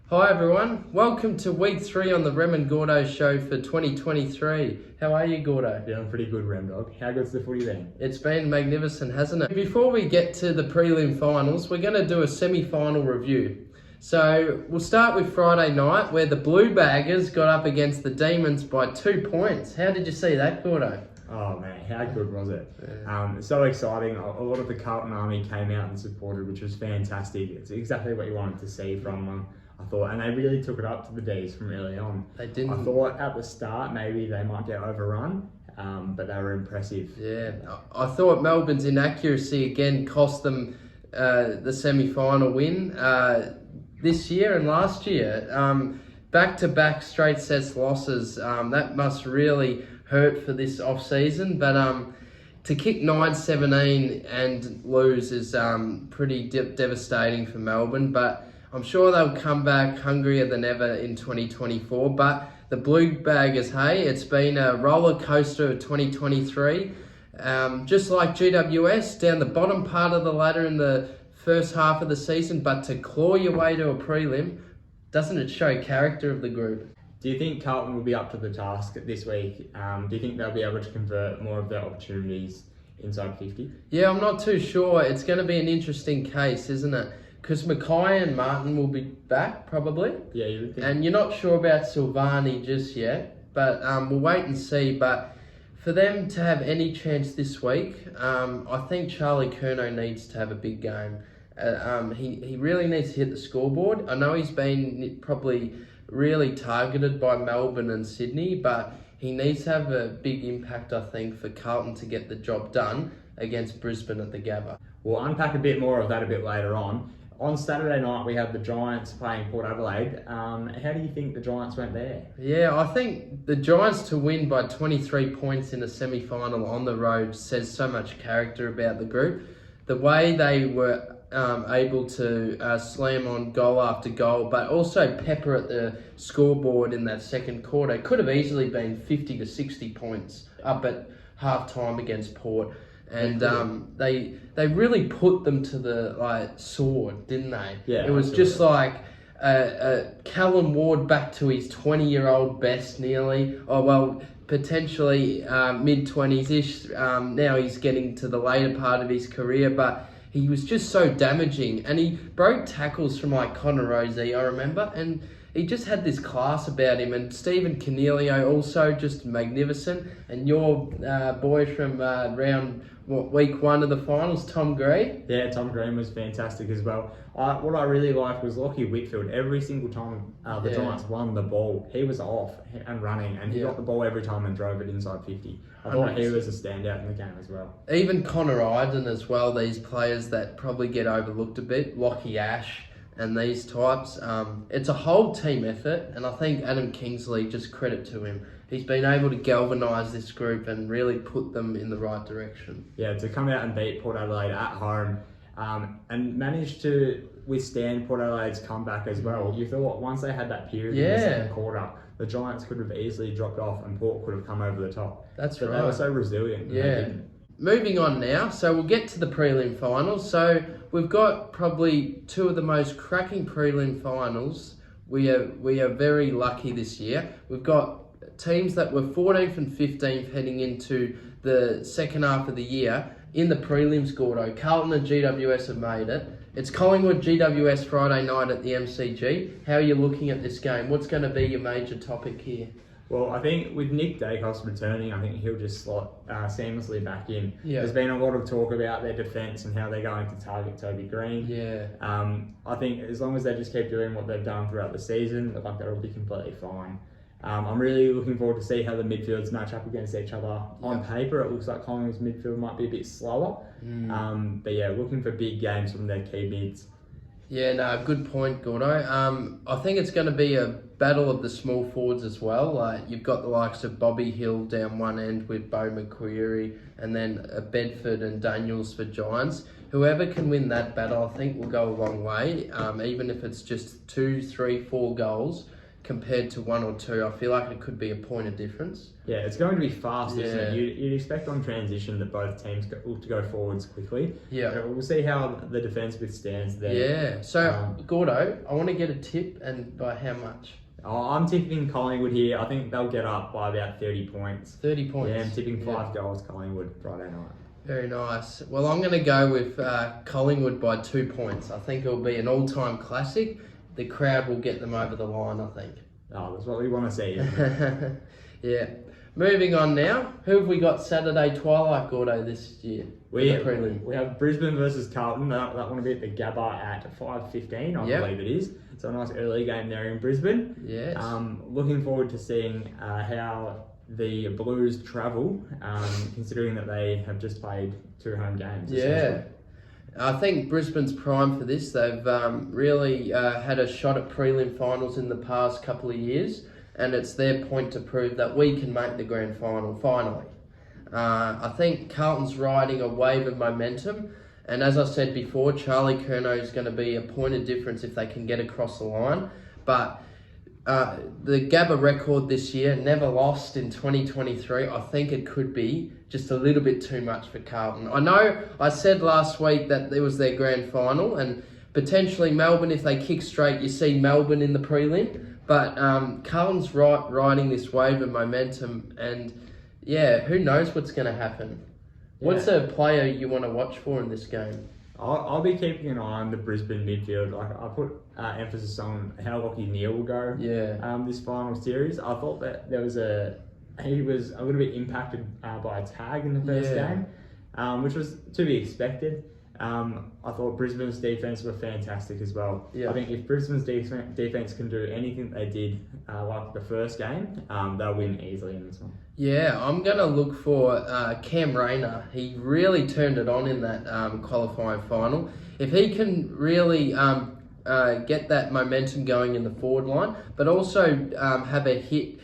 Hi everyone, welcome to week 3 on the Rem and Gordo show for 2023. How are you, Gordo? Yeah, I'm pretty good, Rem Dog. How good's the footy then? It's been magnificent, hasn't it? Before we get to the prelim finals, we're going to do a semi-final review. So we'll start with Friday night, where the Blue Baggers got up against the Demons by 2 points. How did you see that, Gordo? Oh man, how good was it? So exciting. A lot of the Carlton Army came out and supported, which was fantastic. It's exactly what you wanted to see from them, I thought, and they really took it up to the D's from early on. They didn't. I thought at the start maybe they might get overrun, but they were impressive. Yeah, I thought Melbourne's inaccuracy again cost them the semi-final win this year and last year. Back-to-back straight sets losses, that must really hurt for this off-season, but to kick 9-17 and lose is pretty devastating for Melbourne, but I'm sure they'll come back hungrier than ever in 2024. But the Blue Baggers, hey, it's been a roller coaster of 2023. Just like GWS, down the bottom part of the ladder in the first half of the season, but to claw your way to a prelim, doesn't it show character of the group? Do you think Carlton will be up to the task this week? Do you think they'll be able to convert more of their opportunities inside 50? Yeah, I'm not too sure. It's going to be an interesting case, isn't it? Because Mackay and Martin will be back, probably. Yeah, you would think. And you're not sure about Silvani just yet, but we'll wait and see. But for them to have any chance this week, I think Charlie Curnow needs to have a big game. He really needs to hit the scoreboard. I know he's been probably really targeted by Melbourne and Sydney, but he needs to have a big impact, I think, for Carlton to get the job done against Brisbane at the Gabba. We'll unpack a bit more of that a bit later on. On Saturday night, we had the Giants playing Port Adelaide. How do you think the Giants went there? Yeah, I think the Giants to win by 23 points in a semi-final on the road says so much character about the group. The way they were able to slam on goal after goal, but also pepper at the scoreboard in that second quarter. It could have easily been 50 to 60 points up at half-time against Port. And they really put them to the sword, didn't they? Yeah, it was just like Callum Ward back to his 20-year-old best nearly. Oh well, potentially mid-20s-ish. Now he's getting to the later part of his career, but he was just so damaging, and he broke tackles from like Connor Rozee, I remember, and he just had this class about him. And Stephen Cornelio also just magnificent. And your boy from week 1 of the finals, Tom Green. Yeah, Tom Green was fantastic as well. What I really liked was Lachie Whitfield. Every single time the Giants won the ball, he was off and running, and he got the ball every time and drove it inside 50. I thought he was a standout in the game as well. Even Connor Iden as well, these players that probably get overlooked a bit, Lockie Ash and these types. It's a whole team effort, and I think Adam Kingsley, just credit to him. He's been able to galvanise this group and really put them in the right direction. Yeah, to come out and beat Port Adelaide at home and manage to withstand Port Adelaide's comeback as well. You thought once they had that period in the second quarter, the Giants could have easily dropped off and Port could have come over the top. But right. They were so resilient. Yeah. Moving on now, so we'll get to the prelim finals. So we've got probably 2 of the most cracking prelim finals. We are very lucky this year. We've got teams that were 14th and 15th heading into the second half of the year in the prelims, Gordo. Carlton and GWS have made it. It's Collingwood GWS Friday night at the MCG. How are you looking at this game? What's going to be your major topic here? Well, I think with Nick Dacos returning, I think he'll just slot seamlessly back in. Yeah. There's been a lot of talk about their defence and how they're going to target Toby Green. Yeah. I think as long as they just keep doing what they've done throughout the season, I think that'll be completely fine. I'm really looking forward to see how the midfields match up against each other. On paper, it looks like Collingwood's midfield might be a bit slower. But yeah, looking for big games from their key mids. Yeah, no, good point, Gordo. I think it's going to be a battle of the small forwards as well. Like you've got the likes of Bobby Hill down one end with Beau McQuarrie, and then Bedford and Daniels for Giants. Whoever can win that battle, I think, will go a long way. Even if it's just 2, 3, 4 goals, compared to 1 or 2. I feel like it could be a point of difference. Yeah, it's going to be fast, isn't Yeah. it? You'd expect on transition that both teams to go forwards quickly. Yeah. But we'll see how the defence withstands there. Yeah. So, Gordo, I want to get a tip, and by how much? I'm tipping Collingwood here. I think they'll get up by about 30 points. 30 points. Yeah, I'm tipping 5 goals Collingwood Friday night. Very nice. Well, I'm going to go with Collingwood by 2 points. I think it'll be an all-time classic. The crowd will get them over the line, I think. Oh, that's what we want to see. Isn't it? Yeah. Moving on now. Who have we got Saturday Twilight, Gordo, this year? We For the prelim? have Brisbane versus Carlton. That one will be at the Gabba at 5:15, I Yep. believe it is. So a nice early game there in Brisbane. Yes. Looking forward to seeing how the Blues travel, considering that they have just played 2 home games. Yeah. essentially. I think Brisbane's prime for this. They've really had a shot at prelim finals in the past couple of years, and it's their point to prove that we can make the grand final finally. I think Carlton's riding a wave of momentum, and as I said before, Charlie Curnow is going to be a point of difference if they can get across the line. But the Gabba record this year, never lost in 2023, I think it could be just a little bit too much for Carlton. I know I said last week that it was their grand final, and potentially Melbourne, if they kick straight, you see Melbourne in the prelim. But Carlton's riding this wave of momentum, and yeah, who knows what's going to happen. What's a player you want to watch for in this game? I'll be keeping an eye on the Brisbane midfield. Like I put emphasis on how Lachie Neale will go. Yeah. This final series, I thought that he was a little bit impacted by a tag in the first game, which was to be expected. I thought Brisbane's defense were fantastic as well. Yeah. I think if Brisbane's defense can do anything they did like the first game, they'll win easily in this one. Yeah, I'm going to look for Cam Rayner. He really turned it on in that qualifying final. If he can really get that momentum going in the forward line, but also have a hit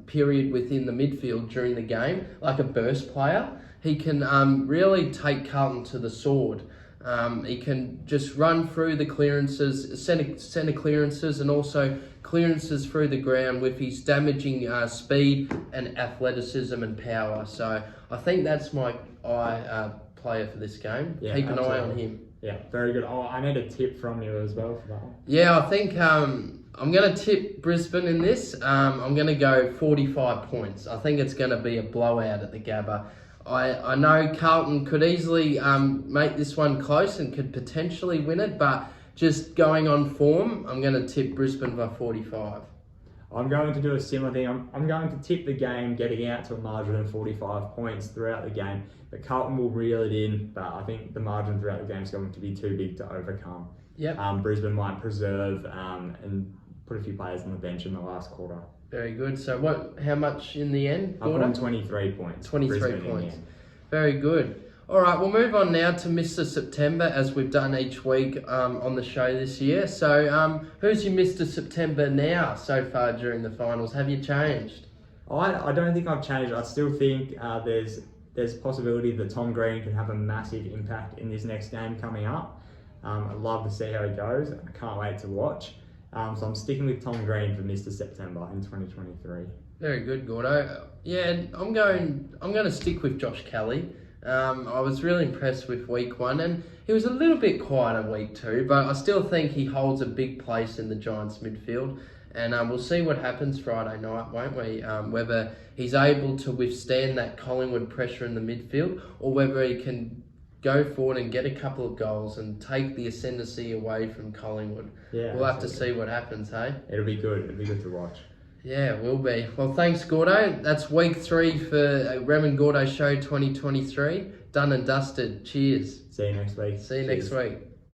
period within the midfield during the game, like a burst player, he can really take Carlton to the sword. He can just run through the clearances, centre clearances, and also clearances through the ground with his damaging speed and athleticism and power. So I think that's my player for this game. Yeah, Keep an eye on absolutely. him. Yeah, very good. Oh, I need a tip from you as well for that one. Yeah, I think I'm going to tip Brisbane in this. I'm going to go 45 points. I think it's going to be a blowout at the Gabba. I know Carlton could easily make this one close and could potentially win it, but just going on form, I'm going to tip Brisbane by 45. I'm going to do a similar thing. I'm going to tip the game getting out to a margin of 45 points throughout the game. But Carlton will reel it in, but I think the margin throughout the game is going to be too big to overcome. Yep. Brisbane might preserve and put a few players on the bench in the last quarter. Very good. So how much in the end, I've Gordo? won 23 points. 23 Brisbane in the points. end. Very good. All right, we'll move on now to Mr. September, as we've done each week on the show this year. So who's your Mr. September now so far during the finals? Have you changed? I don't think I've changed. I still think there's a possibility that Tom Green can have a massive impact in this next game coming up. I'd love to see how he goes. I can't wait to watch. So I'm sticking with Tom Green for Mr. September in 2023. Very good, Gordo. Yeah, I'm going to stick with Josh Kelly. I was really impressed with week 1, and he was a little bit quiet in week 2, but I still think he holds a big place in the Giants midfield. And we'll see what happens Friday night, won't we? Whether he's able to withstand that Collingwood pressure in the midfield, or whether he can go forward and get a couple of goals and take the ascendancy away from Collingwood. Yeah, We'll have to see what happens, hey? It'll be good. It'll be good to watch. Yeah, it will be. Well, thanks, Gordo. That's week 3 for Rem and Gordo Show 2023. Done and dusted. Cheers. See you next week. See you next week.